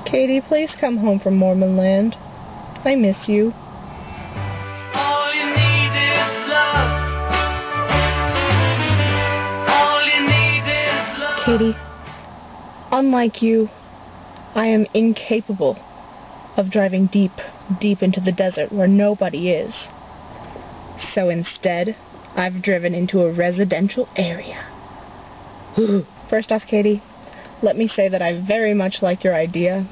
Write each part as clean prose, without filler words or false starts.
Katie, please come home from Mormonland. I miss you. All you need is love. All you need is love. Katie, unlike you, I am incapable of driving deep, deep into the desert where nobody is. So instead, I've driven into a residential area. First off, Katie, let me say that I very much like your idea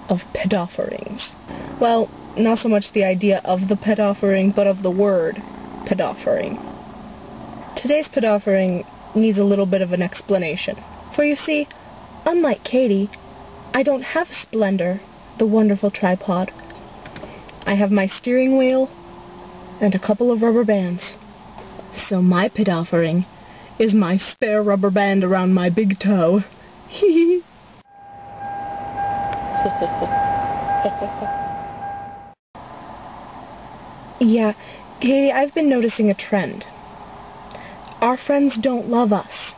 of pet offerings. Well, not so much the idea of the pet offering, but of the word pet offering. Today's pet offering needs a little bit of an explanation. For you see, unlike Katie, I don't have Splendor, the wonderful tripod. I have my steering wheel and a couple of rubber bands. So my pet offering is my spare rubber band around my big toe. Hee Yeah, Katie, I've been noticing a trend. Our friends don't love us.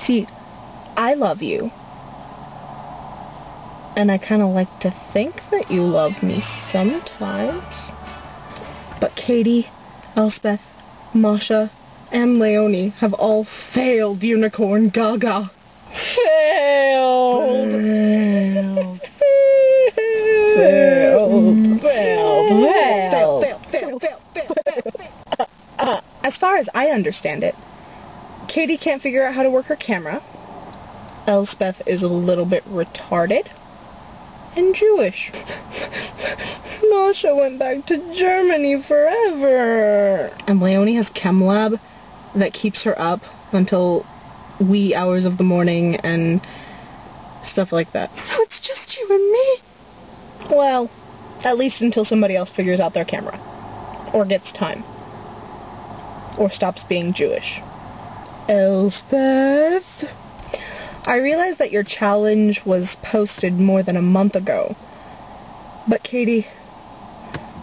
See, I love you. And I kind of like to think that you love me sometimes. But Katie, Elspeth, Masha, and Leonie have all failed UnicornGaga. Failed! As far as I understand it, Katie can't figure out how to work her camera. Elspeth is a little bit retarded and Jewish. Masha went back to Germany forever. And Leonie has chem lab that keeps her up until wee hours of the morning and stuff like that. So it's just you and me? Well, at least until somebody else figures out their camera. Or gets time. Or stops being Jewish. Elspeth? I realize that your challenge was posted more than a month ago. But Katie,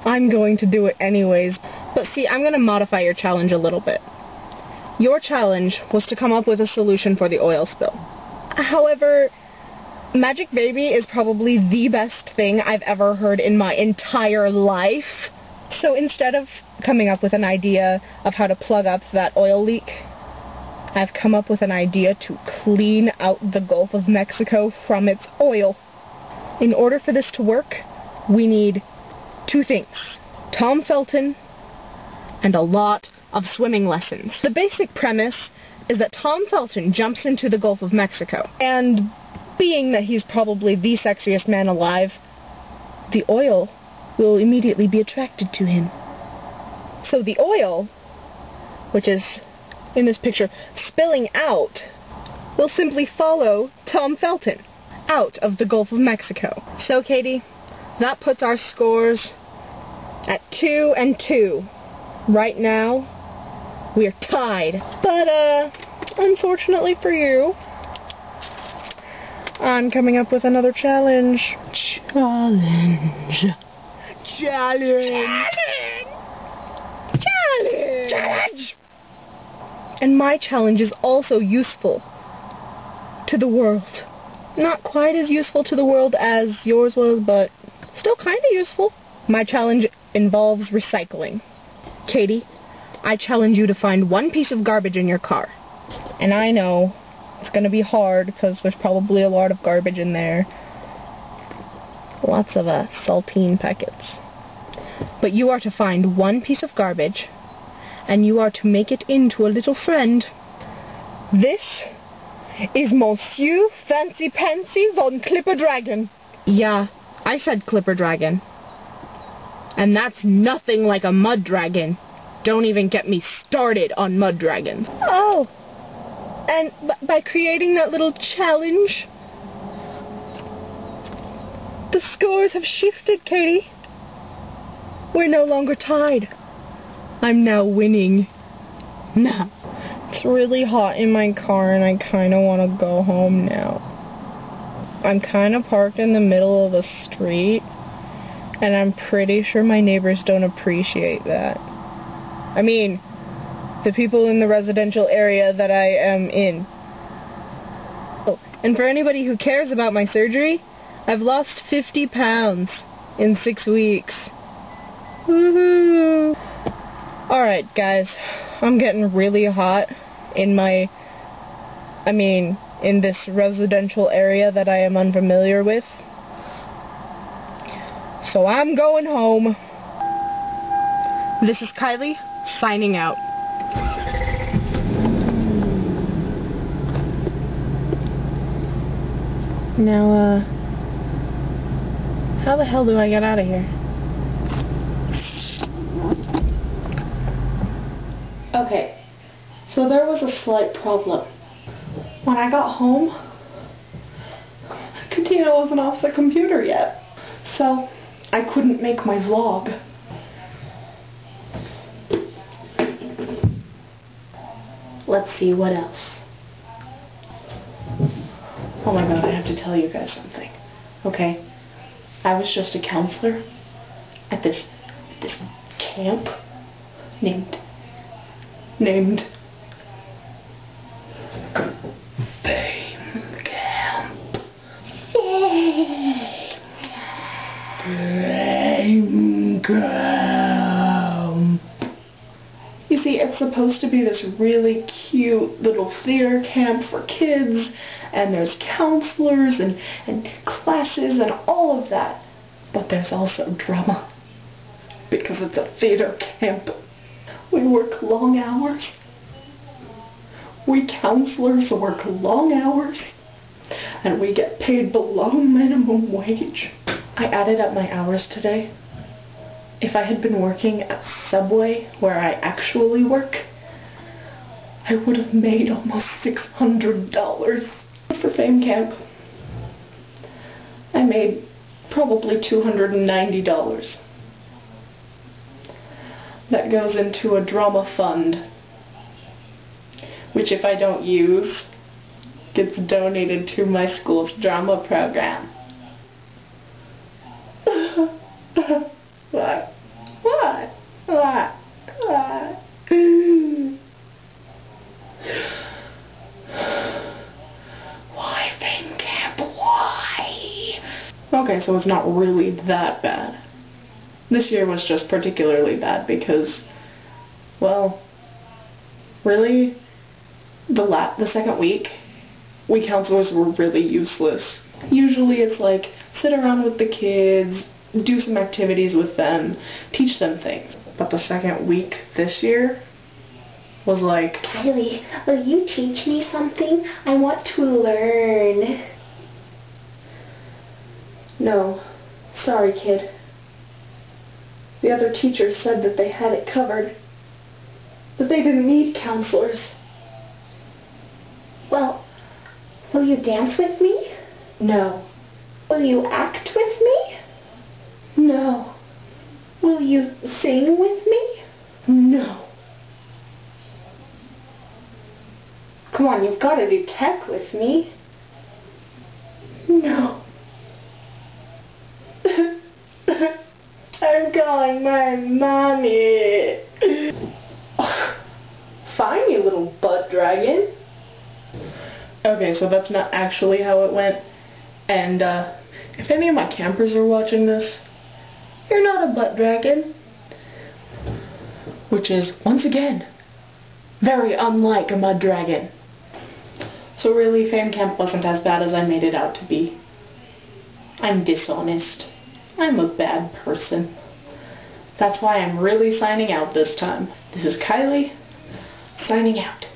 I'm going to do it anyways. But see, I'm going to modify your challenge a little bit. Your challenge was to come up with a solution for the oil spill. However, Magic Baby is probably the best thing I've ever heard in my entire life. So instead of coming up with an idea of how to plug up that oil leak, I've come up with an idea to clean out the Gulf of Mexico from its oil. In order for this to work, we need two things: Tom Felton and a lot of swimming lessons. The basic premise is that Tom Felton jumps into the Gulf of Mexico, and being that he's probably the sexiest man alive, the oil will immediately be attracted to him. So the oil, which is in this picture spilling out, will simply follow Tom Felton out of the Gulf of Mexico. So Katie, that puts our scores at 2-2. Right now, we're tied. But, unfortunately for you, I'm coming up with another challenge. Challenge. And my challenge is also useful to the world. Not quite as useful to the world as yours was, but still kind of useful. My challenge involves recycling. Katie, I challenge you to find one piece of garbage in your car. And I know it's going to be hard because there's probably a lot of garbage in there. Lots of saltine packets. But you are to find one piece of garbage, and you are to make it into a little friend. This is Monsieur Fancy Pansy von Clipper Dragon. Yeah, I said Clipper Dragon. And that's nothing like a mud dragon. Don't even get me started on mud dragons. Oh, and by creating that little challenge, the scores have shifted, Katie. We're no longer tied. I'm now winning. Nah. It's really hot in my car and I kind of want to go home now. I'm kind of parked in the middle of the street and I'm pretty sure my neighbors don't appreciate that. I mean, the people in the residential area that I am in. Oh, and for anybody who cares about my surgery, I've lost 50 pounds in 6 weeks. Woohoo! Alright, guys. I'm getting really hot in in this residential area that I am unfamiliar with. So I'm going home. This is Kylie, signing out. Now, how the hell do I get out of here? Okay, so there was a slight problem. When I got home, Katina wasn't off the computer yet, so I couldn't make my vlog. Let's see what else. Oh my god, I have to tell you guys something. Okay, I was just a counselor at this camp named Fame Camp. Fame Camp. You see, it's supposed to be this really cute little theater camp for kids, and there's counselors and classes and all of that. But there's also drama, because it's a theater camp. We work long hours. We counselors work long hours, and we get paid below minimum wage. I added up my hours today. If I had been working at Subway, where I actually work, I would have made almost $600 for Fame Camp. I made probably $290. That goes into a drama fund, which if I don't use, gets donated to my school's drama program. What? Why Fame Camp? Why? Okay, so it's not really that bad. This year was just particularly bad because, well, really, the second week, we counselors were really useless. Usually it's like, sit around with the kids, do some activities with them, teach them things. But the second week this year was like, Kylie, will you teach me something? I want to learn. No, sorry kid. The other teachers said that they had it covered, that they didn't need counselors. Well, will you dance with me? No. Will you act with me? No. Will you sing with me? No. Come on, you've got to do tech with me. No. I'm calling my mommy. Fine, you little butt dragon. Okay, so that's not actually how it went. And, if any of my campers are watching this, you're not a butt dragon. Which is, once again, very unlike a mud dragon. So really, Fame Camp wasn't as bad as I made it out to be. I'm dishonest. I'm a bad person. That's why I'm really signing out this time. This is Kylie, signing out.